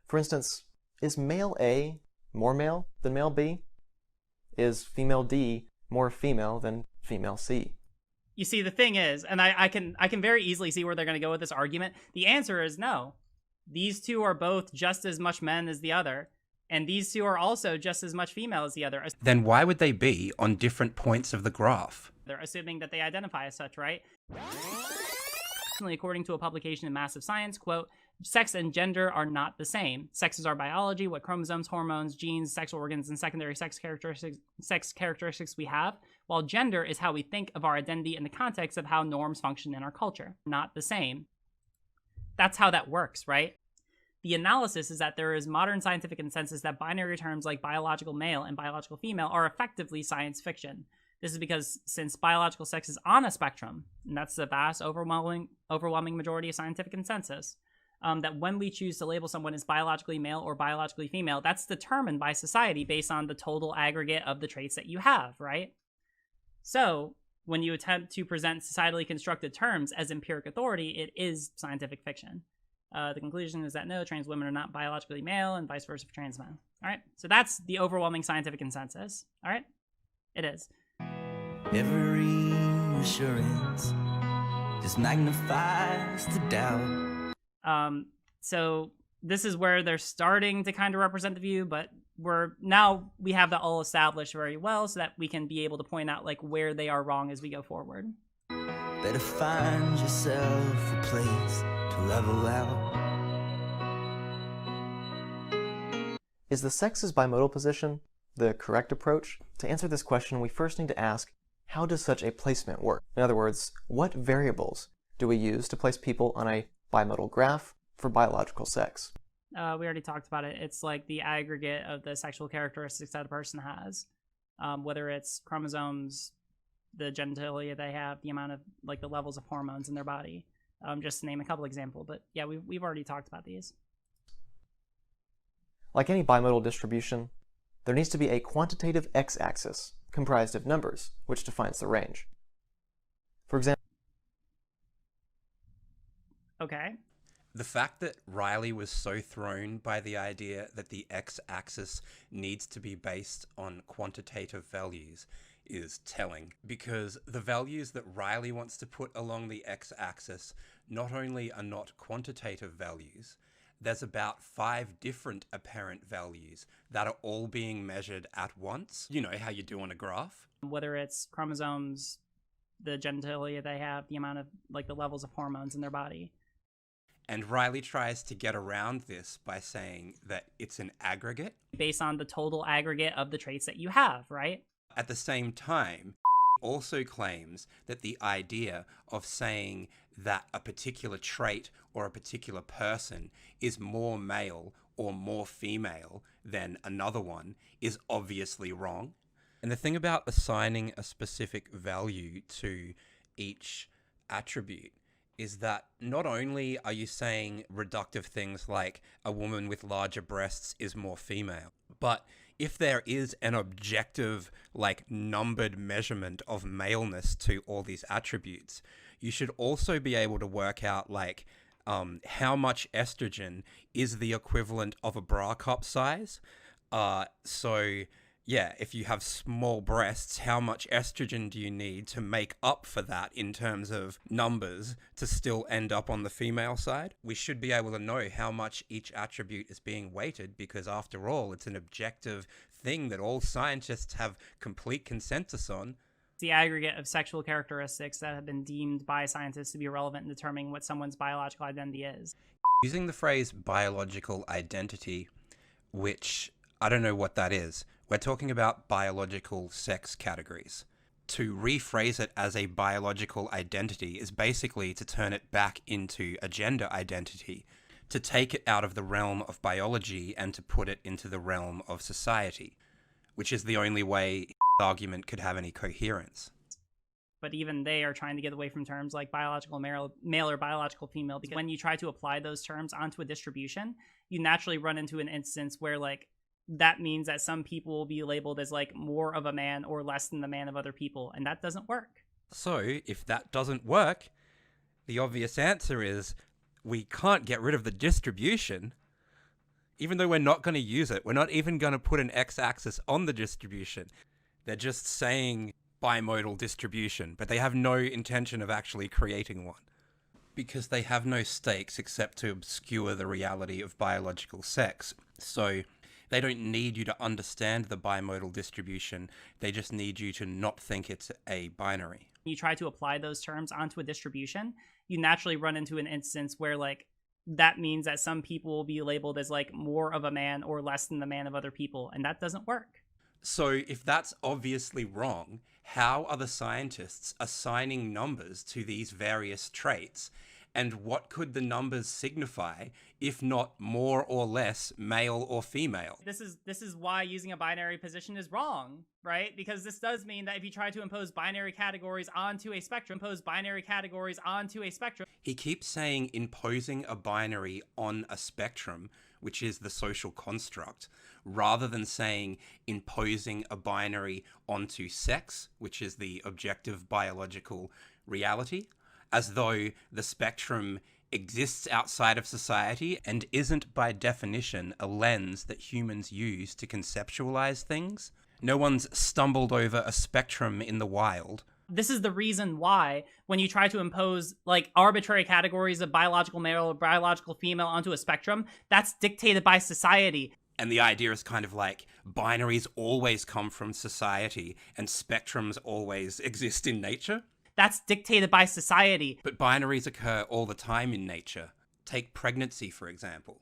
For instance, is male A more male than male B? Is female D more female than female C? You see, the thing is, and I can very easily see where they're going to go with this argument. The answer is no. These two are both just as much men as the other, and these two are also just as much female as the other. Then why would they be on different points of the graph? They're assuming that they identify as such, right? According to a publication in Massive Science, quote, sex and gender are not the same. Sex is our biology, what chromosomes, hormones, genes, sexual organs, and secondary sex characteristics we have, while gender is how we think of our identity in the context of how norms function in our culture. Not the same. That's how that works, right? The analysis is that there is modern scientific consensus that binary terms like biological male and biological female are effectively science fiction. This is because since biological sex is on a spectrum, and that's the vast, overwhelming majority of scientific consensus, that when we choose to label someone as biologically male or biologically female, that's determined by society based on the total aggregate of the traits that you have, right? So when you attempt to present societally constructed terms as empiric authority, it is scientific fiction. The conclusion is that no, trans women are not biologically male and vice versa for trans men. All right, so that's the overwhelming scientific consensus. All right, it is. Every assurance just magnifies the doubt. So this is where they're starting to kind of represent the view, but we have that all established very well so that we can be able to point out like where they are wrong as we go forward. Better find yourself a place to level out. Is the sex's bimodal position the correct approach? To answer this question, we first need to ask, how does such a placement work? In other words, what variables do we use to place people on a bimodal graph for biological sex? We already talked about it. It's like the aggregate of the sexual characteristics that a person has, whether it's chromosomes, the genitalia they have, the amount of like the levels of hormones in their body, just to name a couple examples. But yeah, we've already talked about these. Like any bimodal distribution, there needs to be a quantitative x-axis comprised of numbers, which defines the range. For example, okay. The fact that Riley was so thrown by the idea that the x-axis needs to be based on quantitative values is telling, because the values that Riley wants to put along the x-axis not only are not quantitative values, there's about 5 different apparent values that are all being measured at once. You know how you do on a graph? Whether it's chromosomes, the genitalia they have, the amount of like the levels of hormones in their body. And Riley tries to get around this by saying that it's an aggregate. Based on the total aggregate of the traits that you have, right? At the same time, also claims that the idea of saying that a particular trait or a particular person is more male or more female than another one is obviously wrong. And the thing about assigning a specific value to each attribute is that not only are you saying reductive things like a woman with larger breasts is more female, but if there is an objective, like numbered measurement of maleness to all these attributes, you should also be able to work out like how much estrogen is the equivalent of a bra cup size. So yeah, if you have small breasts, how much estrogen do you need to make up for that in terms of numbers to still end up on the female side? We should be able to know how much each attribute is being weighted because after all, it's an objective thing that all scientists have complete consensus on. The aggregate of sexual characteristics that have been deemed by scientists to be relevant in determining what someone's biological identity is. Using the phrase biological identity, which I don't know what that is. We're talking about biological sex categories. To rephrase it as a biological identity is basically to turn it back into a gender identity, to take it out of the realm of biology and to put it into the realm of society, which is the only way argument could have any coherence. But even they are trying to get away from terms like biological male or biological female, because when you try to apply those terms onto a distribution, you naturally run into an instance where like that means that some people will be labeled as like more of a man or less than the man of other people, and that doesn't work. So if that doesn't work, the obvious answer is we can't get rid of the distribution. Even though we're not going to use it, we're not even going to put an x-axis on the distribution. They're just saying bimodal distribution, but they have no intention of actually creating one. Because they have no stakes except to obscure the reality of biological sex. So they don't need you to understand the bimodal distribution. They just need you to not think it's a binary. You try to apply those terms onto a distribution, you naturally run into an instance where like that means that some people will be labeled as like more of a man or less than the man of other people, and that doesn't work. So if that's obviously wrong, how are the scientists assigning numbers to these various traits? And what could the numbers signify if not more or less male or female? This is why using a binary position is wrong, right? Because this does mean that if you try to impose binary categories onto a spectrum, He keeps saying imposing a binary on a spectrum, which is the social construct, rather than saying imposing a binary onto sex, which is the objective biological reality, as though the spectrum exists outside of society and isn't by definition a lens that humans use to conceptualize things. No one's stumbled over a spectrum in the wild. This is the reason why when you try to impose like arbitrary categories of biological male or biological female onto a spectrum, that's dictated by society. And the idea is kind of like binaries always come from society and spectrums always exist in nature. That's dictated by society. But binaries occur all the time in nature. Take pregnancy, for example.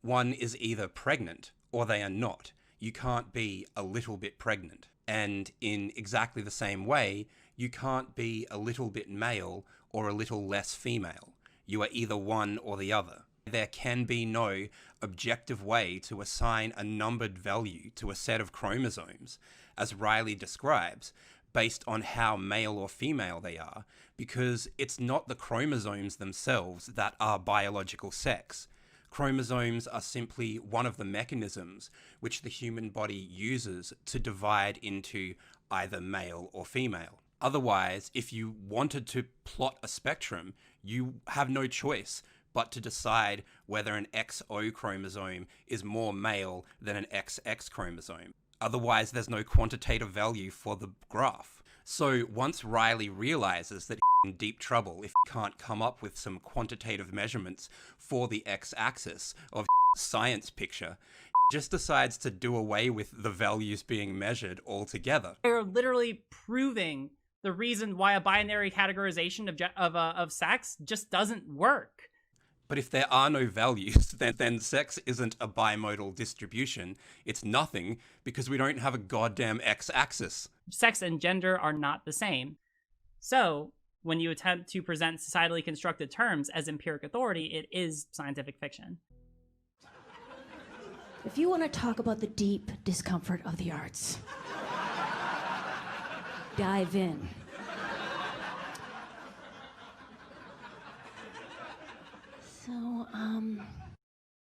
One is either pregnant or they are not. You can't be a little bit pregnant. And in exactly the same way, you can't be a little bit male or a little less female. You are either one or the other. There can be no objective way to assign a numbered value to a set of chromosomes, as Riley describes, based on how male or female they are, because it's not the chromosomes themselves that are biological sex. Chromosomes are simply one of the mechanisms which the human body uses to divide into either male or female. Otherwise, if you wanted to plot a spectrum, you have no choice but to decide whether an XO chromosome is more male than an XX chromosome. Otherwise, there's no quantitative value for the graph. So once Riley realizes that he's in deep trouble if he can't come up with some quantitative measurements for the x-axis of science picture, he just decides to do away with the values being measured altogether. They're literally proving the reason why a binary categorization of sex just doesn't work. But if there are no values, then sex isn't a bimodal distribution. It's nothing because we don't have a goddamn x-axis. Sex and gender are not the same. So, when you attempt to present societally constructed terms as empiric authority, it is scientific fiction. If you want to talk about the deep discomfort of the arts, dive in. So,